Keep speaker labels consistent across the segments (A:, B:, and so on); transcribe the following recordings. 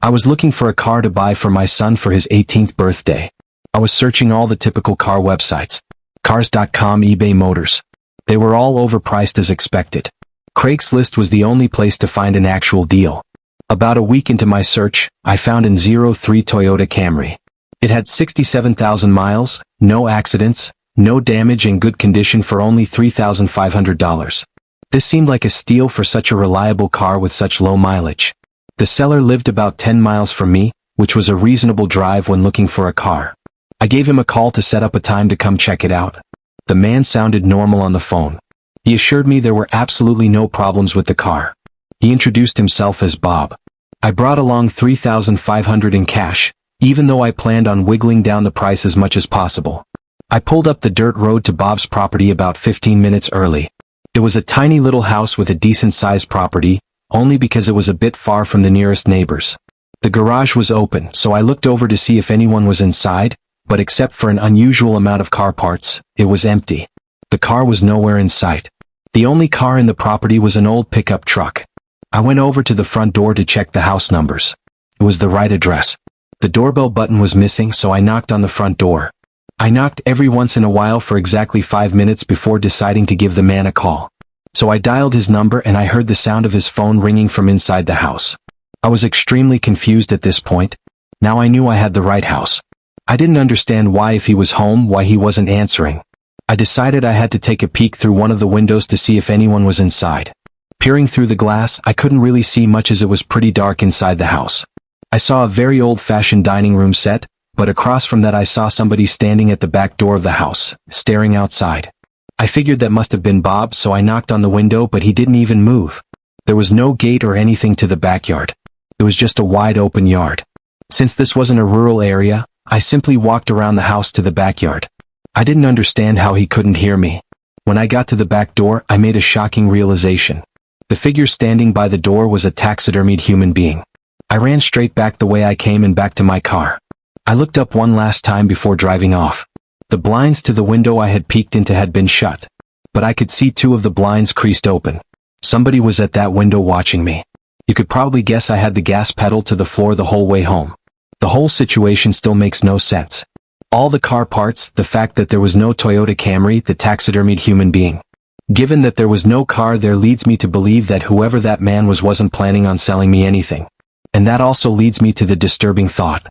A: I was looking for a car to buy for my son for his 18th birthday. I was searching all the typical car websites. Cars.com, eBay Motors. They were all overpriced as expected. Craigslist was the only place to find an actual deal. About a week into my search, I found an 03 Toyota Camry. It had 67,000 miles, no accidents, no damage, and good condition for only $3,500. This seemed like a steal for such a reliable car with such low mileage. The seller lived about 10 miles from me, which was a reasonable drive when looking for a car. I gave him a call to set up a time to come check it out. The man sounded normal on the phone. He assured me there were absolutely no problems with the car. He introduced himself as Bob. I brought along $3,500 in cash, even though I planned on wiggling down the price as much as possible. I pulled up the dirt road to Bob's property about 15 minutes early. It was a tiny little house with a decent-sized property, only because it was a bit far from the nearest neighbors. The garage was open, so I looked over to see if anyone was inside, but except for an unusual amount of car parts, it was empty. The car was nowhere in sight. The only car in the property was an old pickup truck. I went over to the front door to check the house numbers. It was the right address. The doorbell button was missing, so I knocked on the front door. I knocked every once in a while for exactly 5 minutes before deciding to give the man a call. So I dialed his number and I heard the sound of his phone ringing from inside the house. I was extremely confused at this point. Now I knew I had the right house. I didn't understand why, if he was home, why he wasn't answering. I decided I had to take a peek through one of the windows to see if anyone was inside. Peering through the glass, I couldn't really see much as it was pretty dark inside the house. I saw a very old-fashioned dining room set, but across from that I saw somebody standing at the back door of the house, staring outside. I figured that must have been Bob, so I knocked on the window, but he didn't even move. There was no gate or anything to the backyard. It was just a wide open yard. Since this wasn't a rural area, I simply walked around the house to the backyard. I didn't understand how he couldn't hear me. When I got to the back door, I made a shocking realization. The figure standing by the door was a taxidermied human being. I ran straight back the way I came and back to my car. I looked up one last time before driving off. The blinds to the window I had peeked into had been shut, but I could see 2 of the blinds creased open. Somebody was at that window watching me. You could probably guess I had the gas pedal to the floor the whole way home. The whole situation still makes no sense. All the car parts, the fact that there was no Toyota Camry, the taxidermied human being. Given that there was no car there leads me to believe that whoever that man was wasn't planning on selling me anything. And that also leads me to the disturbing thought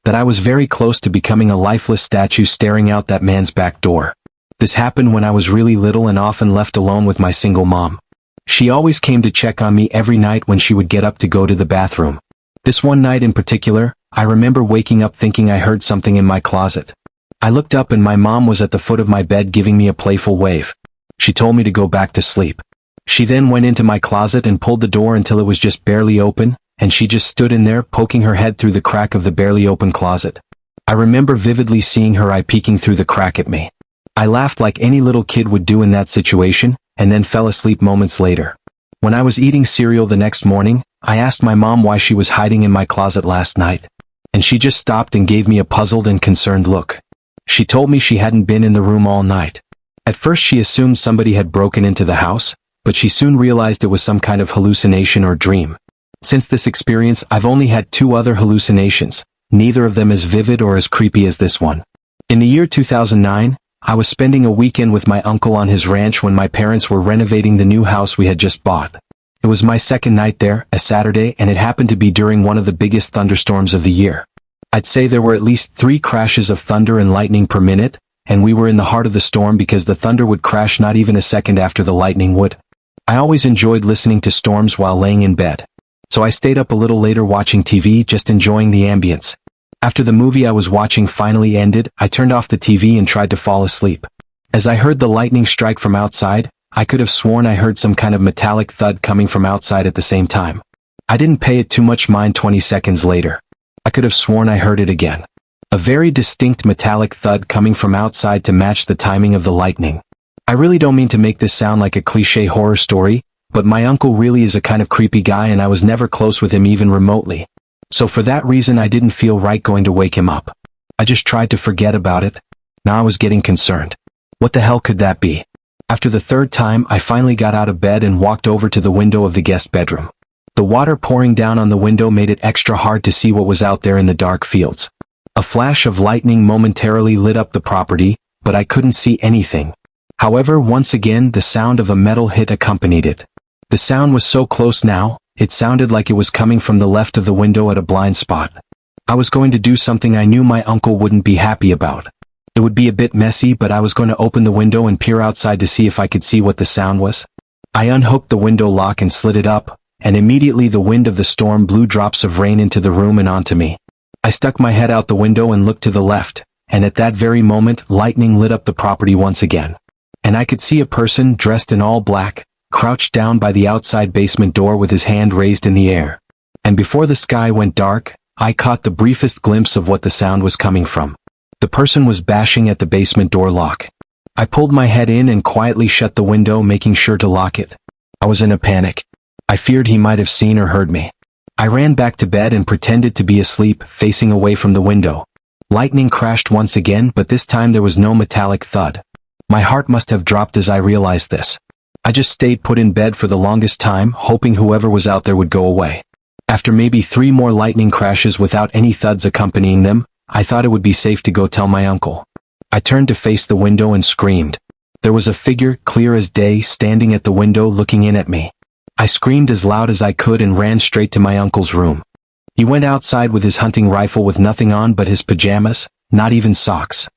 A: that I was very close to becoming a lifeless statue staring out that man's back door. This happened when I was really little and often left alone with my single mom. She always came to check on me every night when she would get up to go to the bathroom. This one night in particular, I remember waking up thinking I heard something in my closet. I looked up and my mom was at the foot of my bed giving me a playful wave. She told me to go back to sleep. She then went into my closet and pulled the door until it was just barely open, and she just stood in there poking her head through the crack of the barely open closet. I remember vividly seeing her eye peeking through the crack at me. I laughed like any little kid would do in that situation, and then fell asleep moments later. When I was eating cereal the next morning, I asked my mom why she was hiding in my closet last night, and she just stopped and gave me a puzzled and concerned look. She told me she hadn't been in the room all night. At first she assumed somebody had broken into the house, but she soon realized it was some kind of hallucination or dream. Since this experience, I've only had 2 other hallucinations, neither of them as vivid or as creepy as this one. In the year 2009, I was spending a weekend with my uncle on his ranch when my parents were renovating the new house we had just bought. It was my second night there, a Saturday, and it happened to be during one of the biggest thunderstorms of the year. I'd say there were at least 3 crashes of thunder and lightning per minute, and we were in the heart of the storm because the thunder would crash not even a second after the lightning would. I always enjoyed listening to storms while laying in bed, so I stayed up a little later watching TV, just enjoying the ambience. After the movie I was watching finally ended, I turned off the TV and tried to fall asleep. As I heard the lightning strike from outside, I could have sworn I heard some kind of metallic thud coming from outside at the same time. I didn't pay it too much mind. 20 seconds later, I could have sworn I heard it again. A very distinct metallic thud coming from outside to match the timing of the lightning. I really don't mean to make this sound like a cliché horror story, but my uncle really is a kind of creepy guy and I was never close with him even remotely. So for that reason I didn't feel right going to wake him up. I just tried to forget about it. Now I was getting concerned. What the hell could that be? After the 3rd time I finally got out of bed and walked over to the window of the guest bedroom. The water pouring down on the window made it extra hard to see what was out there in the dark fields. A flash of lightning momentarily lit up the property, but I couldn't see anything. However, once again the sound of a metal hit accompanied it. The sound was so close now, it sounded like it was coming from the left of the window at a blind spot. I was going to do something I knew my uncle wouldn't be happy about. It would be a bit messy, but I was going to open the window and peer outside to see if I could see what the sound was. I unhooked the window lock and slid it up, and immediately the wind of the storm blew drops of rain into the room and onto me. I stuck my head out the window and looked to the left, and at that very moment lightning lit up the property once again. And I could see a person dressed in all black, crouched down by the outside basement door with his hand raised in the air. And before the sky went dark, I caught the briefest glimpse of what the sound was coming from. The person was bashing at the basement door lock. I pulled my head in and quietly shut the window, making sure to lock it. I was in a panic. I feared he might have seen or heard me. I ran back to bed and pretended to be asleep, facing away from the window. Lightning crashed once again, but this time there was no metallic thud. My heart must have dropped as I realized this. I just stayed put in bed for the longest time, hoping whoever was out there would go away. After maybe 3 more lightning crashes without any thuds accompanying them, I thought it would be safe to go tell my uncle. I turned to face the window and screamed. There was a figure, clear as day, standing at the window looking in at me. I screamed as loud as I could and ran straight to my uncle's room. He went outside with his hunting rifle with nothing on but his pajamas, not even socks.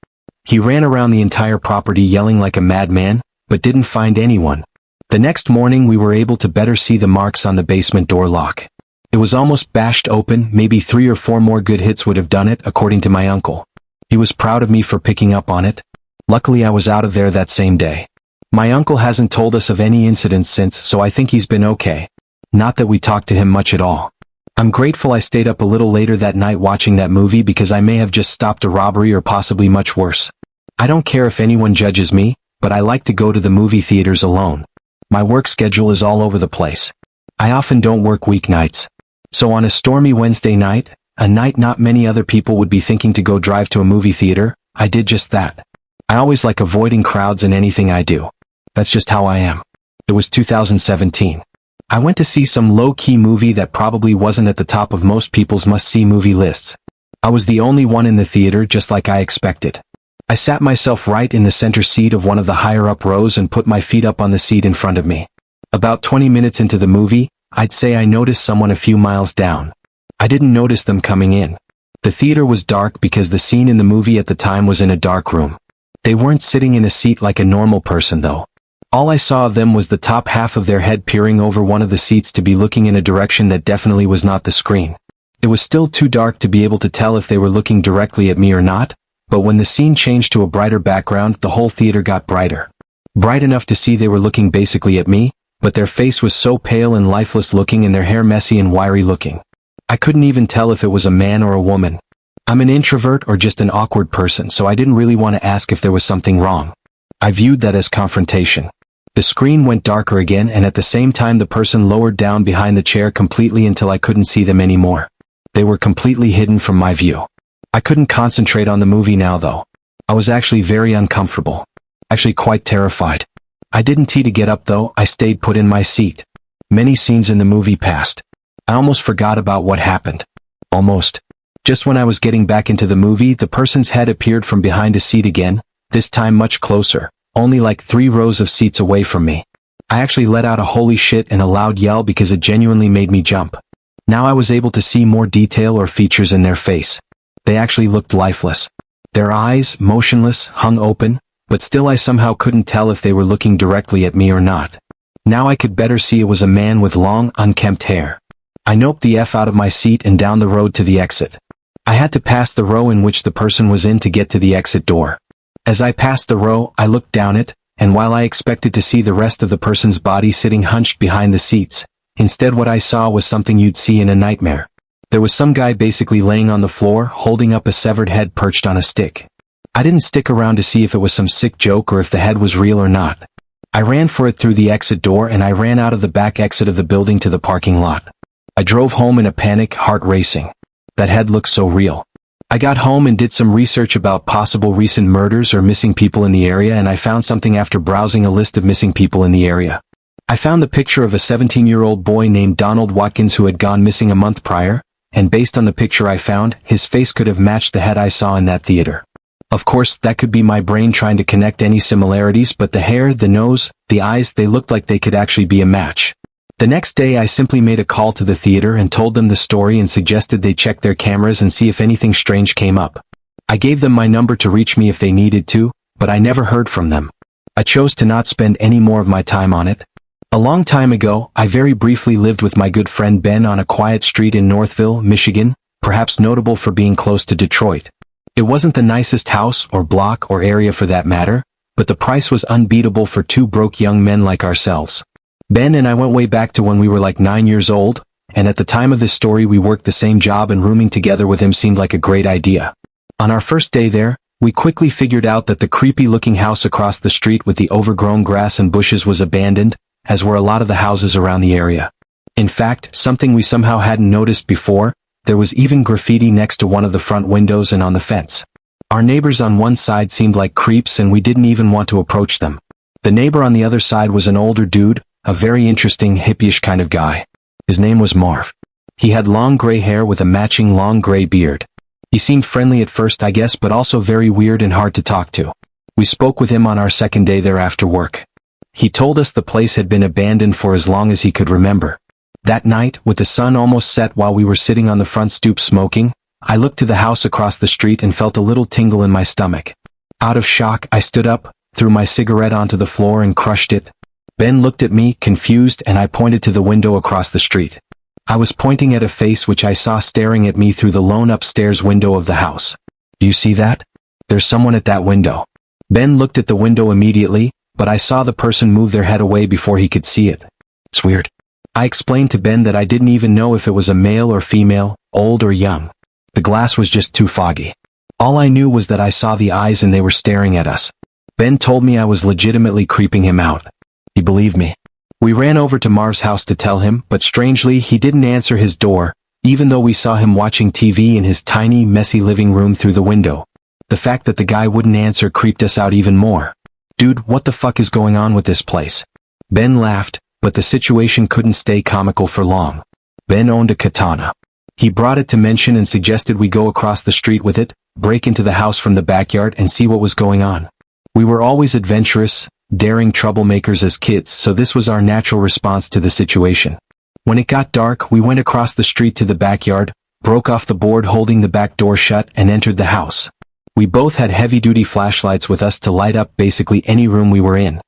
A: He ran around the entire property yelling like a madman, but didn't find anyone. The next morning we were able to better see the marks on the basement door lock. It was almost bashed open, maybe 3 or 4 more good hits would have done it, according to my uncle. He was proud of me for picking up on it. Luckily I was out of there that same day. My uncle hasn't told us of any incidents since, so I think he's been okay. Not that we talked to him much at all. I'm grateful I stayed up a little later that night watching that movie, because I may have just stopped a robbery or possibly much worse. I don't care if anyone judges me, but I like to go to the movie theaters alone. My work schedule is all over the place. I often don't work weeknights. So on a stormy Wednesday night, a night not many other people would be thinking to go drive to a movie theater, I did just that. I always like avoiding crowds in anything I do. That's just how I am. It was 2017. I went to see some low-key movie that probably wasn't at the top of most people's must-see movie lists. I was the only one in the theater, just like I expected. I sat myself right in the center seat of one of the higher-up rows and put my feet up on the seat in front of me. About 20 minutes into the movie, I'd say I noticed someone a few miles down. I didn't notice them coming in. The theater was dark because the scene in the movie at the time was in a dark room. They weren't sitting in a seat like a normal person though. All I saw of them was the top half of their head peering over one of the seats to be looking in a direction that definitely was not the screen. It was still too dark to be able to tell if they were looking directly at me or not, but when the scene changed to a brighter background, the whole theater got brighter. Bright enough to see they were looking basically at me, but their face was so pale and lifeless looking and their hair messy and wiry looking. I couldn't even tell if it was a man or a woman. I'm an introvert or just an awkward person, so I didn't really want to ask if there was something wrong. I viewed that as confrontation. The screen went darker again, and at the same time the person lowered down behind the chair completely until I couldn't see them anymore. They were completely hidden from my view. I couldn't concentrate on the movie now though. I was actually very uncomfortable. Actually quite terrified. I didn't tee to get up though, I stayed put in my seat. Many scenes in the movie passed. I almost forgot about what happened. Almost. Just when I was getting back into the movie, the person's head appeared from behind a seat again, this time much closer, only like 3 rows of seats away from me. I actually let out a holy shit and a loud yell because it genuinely made me jump. Now I was able to see more detail or features in their face. They actually looked lifeless. Their eyes, motionless, hung open, but still I somehow couldn't tell if they were looking directly at me or not. Now I could better see it was a man with long, unkempt hair. I noped the F out of my seat and down the road to the exit. I had to pass the row in which the person was in to get to the exit door. As I passed the row, I looked down it, and while I expected to see the rest of the person's body sitting hunched behind the seats, instead what I saw was something you'd see in a nightmare. There was some guy basically laying on the floor, holding up a severed head perched on a stick. I didn't stick around to see if it was some sick joke or if the head was real or not. I ran for it through the exit door and I ran out of the back exit of the building to the parking lot. I drove home in a panic, heart racing. That head looked so real. I got home and did some research about possible recent murders or missing people in the area, and I found something after browsing a list of missing people in the area. I found the picture of a 17-year-old boy named Donald Watkins who had gone missing a month prior, and based on the picture I found, his face could have matched the head I saw in that theater. Of course, that could be my brain trying to connect any similarities, but the hair, the nose, the eyes, they looked like they could actually be a match. The next day I simply made a call to the theater and told them the story and suggested they check their cameras and see if anything strange came up. I gave them my number to reach me if they needed to, but I never heard from them. I chose to not spend any more of my time on it. A long time ago, I very briefly lived with my good friend Ben on a quiet street in Northville, Michigan, perhaps notable for being close to Detroit. It wasn't the nicest house or block or area for that matter, but the price was unbeatable for two broke young men like ourselves. Ben and I went way back to when we were like 9 years old, and at the time of this story we worked the same job and rooming together with him seemed like a great idea. On our first day there, we quickly figured out that the creepy-looking house across the street with the overgrown grass and bushes was abandoned, as were a lot of the houses around the area. In fact, something we somehow hadn't noticed before, there was even graffiti next to one of the front windows and on the fence. Our neighbors on one side seemed like creeps and we didn't even want to approach them. The neighbor on the other side was an older dude, a very interesting hippie-ish kind of guy. His name was Marv. He had long gray hair with a matching long gray beard. He seemed friendly at first, I guess, but also very weird and hard to talk to. We spoke with him on our second day there after work. He told us the place had been abandoned for as long as he could remember. That night, with the sun almost set while we were sitting on the front stoop smoking, I looked to the house across the street and felt a little tingle in my stomach. Out of shock, I stood up, threw my cigarette onto the floor and crushed it. Ben looked at me, confused, and I pointed to the window across the street. I was pointing at a face which I saw staring at me through the lone upstairs window of the house. Do you see that? There's someone at that window. Ben looked at the window immediately, but I saw the person move their head away before he could see it. It's weird. I explained to Ben that I didn't even know if it was a male or female, old or young. The glass was just too foggy. All I knew was that I saw the eyes and they were staring at us. Ben told me I was legitimately creeping him out. He believed me. We ran over to Marv's house to tell him, but strangely he didn't answer his door, even though we saw him watching TV in his tiny, messy living room through the window. The fact that the guy wouldn't answer creeped us out even more. Dude, what the fuck is going on with this place? Ben laughed, but the situation couldn't stay comical for long. Ben owned a katana. He brought it to mention and suggested we go across the street with it, break into the house from the backyard and see what was going on. We were always adventurous, daring troublemakers as kids, so this was our natural response to the situation. When it got dark, we went across the street to the backyard, broke off the board holding the back door shut and entered the house. We both had heavy-duty flashlights with us to light up basically any room we were in.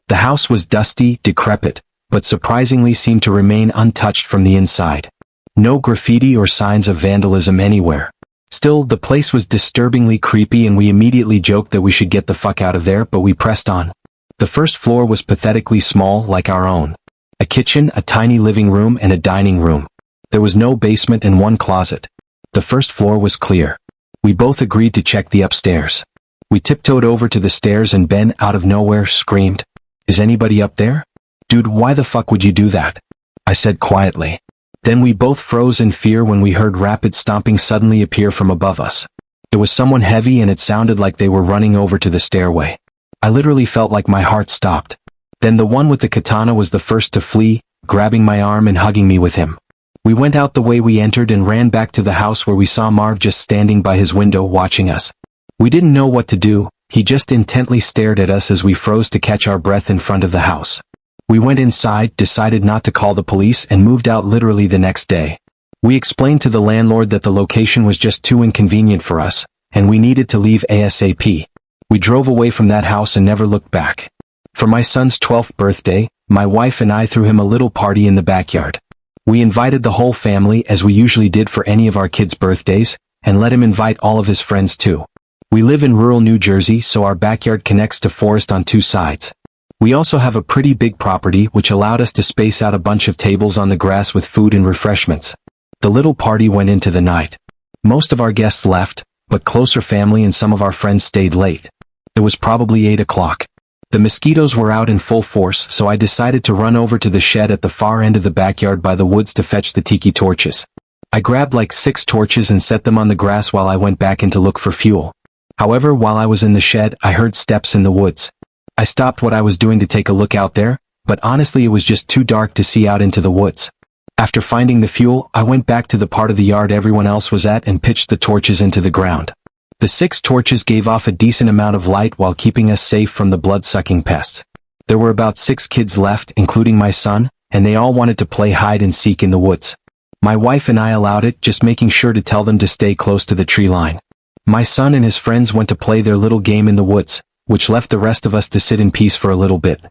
A: The house was dusty, decrepit, but surprisingly seemed to remain untouched from the inside. No graffiti or signs of vandalism anywhere. Still, the place was disturbingly creepy and we immediately joked that we should get the fuck out of there, but we pressed on. The first floor was pathetically small, like our own. A kitchen, a tiny living room, and a dining room. There was no basement and one closet. The first floor was clear. We both agreed to check the upstairs. We tiptoed over to the stairs and Ben, out of nowhere, screamed, "Is anybody up there?" "Dude, why the fuck would you do that?" I said quietly. Then we both froze in fear when we heard rapid stomping suddenly appear from above us. It was someone heavy and it sounded like they were running over to the stairway. I literally felt like my heart stopped. Then the one with the katana was the first to flee, grabbing my arm and hugging me with him. We went out the way we entered and ran back to the house where we saw Marv just standing by his window watching us. We didn't know what to do, he just intently stared at us as we froze to catch our breath in front of the house. We went inside, decided not to call the police, and moved out literally the next day. We explained to the landlord that the location was just too inconvenient for us, and we needed to leave ASAP. We drove away from that house and never looked back. For my son's 12th birthday, my wife and I threw him a little party in the backyard. We invited the whole family as we usually did for any of our kids' birthdays, and let him invite all of his friends too. We live in rural New Jersey, so our backyard connects to forest on two sides. We also have a pretty big property which allowed us to space out a bunch of tables on the grass with food and refreshments. The little party went into the night. Most of our guests left, but closer family and some of our friends stayed late. It was probably 8 o'clock. The mosquitoes were out in full force, so I decided to run over to the shed at the far end of the backyard by the woods to fetch the tiki torches. I grabbed like 6 torches and set them on the grass while I went back in to look for fuel. However, while I was in the shed, I heard steps in the woods. I stopped what I was doing to take a look out there, but honestly it was just too dark to see out into the woods. After finding the fuel, I went back to the part of the yard everyone else was at and pitched the torches into the ground. The 6 torches gave off a decent amount of light while keeping us safe from the blood-sucking pests. There were about 6 kids left, including my son, and they all wanted to play hide and seek in the woods. My wife and I allowed it, just making sure to tell them to stay close to the tree line. My son and his friends went to play their little game in the woods, which left the rest of us to sit in peace for a little bit.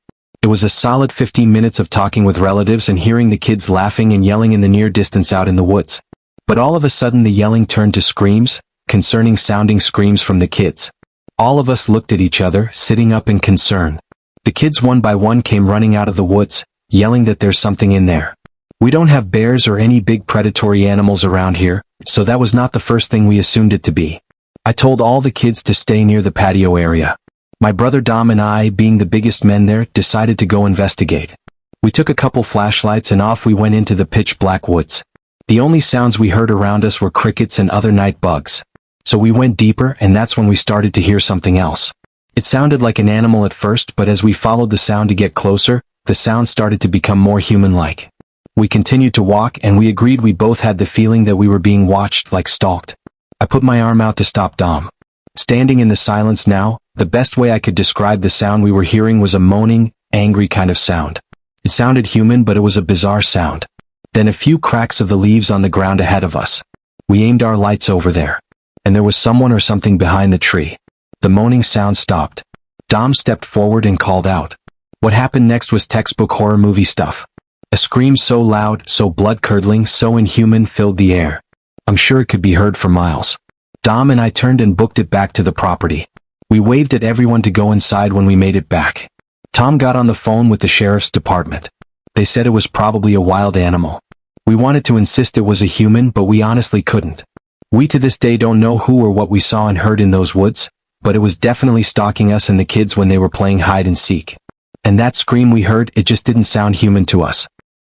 A: It was a solid 15 minutes of talking with relatives and hearing the kids laughing and yelling in the near distance out in the woods. But all of a sudden the yelling turned to screams, concerning sounding screams from the kids. All of us looked at each other, sitting up in concern. The kids one by one came running out of the woods, yelling that there's something in there. We don't have bears or any big predatory animals around here, so that was not the first thing we assumed it to be. I told all the kids to stay near the patio area. My brother Dom and I, being the biggest men there, decided to go investigate. We took a couple flashlights and off we went into the pitch-black woods. The only sounds we heard around us were crickets and other night bugs. So we went deeper, and that's when we started to hear something else. It sounded like an animal at first, but as we followed the sound to get closer, the sound started to become more human-like. We continued to walk, and we agreed we both had the feeling that we were being watched, like stalked. I put my arm out to stop Dom. Standing in the silence now, the best way I could describe the sound we were hearing was a moaning, angry kind of sound. It sounded human, but it was a bizarre sound. Then a few cracks of the leaves on the ground ahead of us. We aimed our lights over there. And there was someone or something behind the tree. The moaning sound stopped. Dom stepped forward and called out. What happened next was textbook horror movie stuff. A scream so loud, so blood-curdling, so inhuman filled the air. I'm sure it could be heard for miles. Dom and I turned and booked it back to the property. We waved at everyone to go inside when we made it back. Tom got on the phone with the sheriff's department. They said it was probably a wild animal. We wanted to insist it was a human, but we honestly couldn't. We to this day don't know who or what we saw and heard in those woods, but it was definitely stalking us and the kids when they were playing hide and seek. And that scream we heard, it just didn't sound human to us.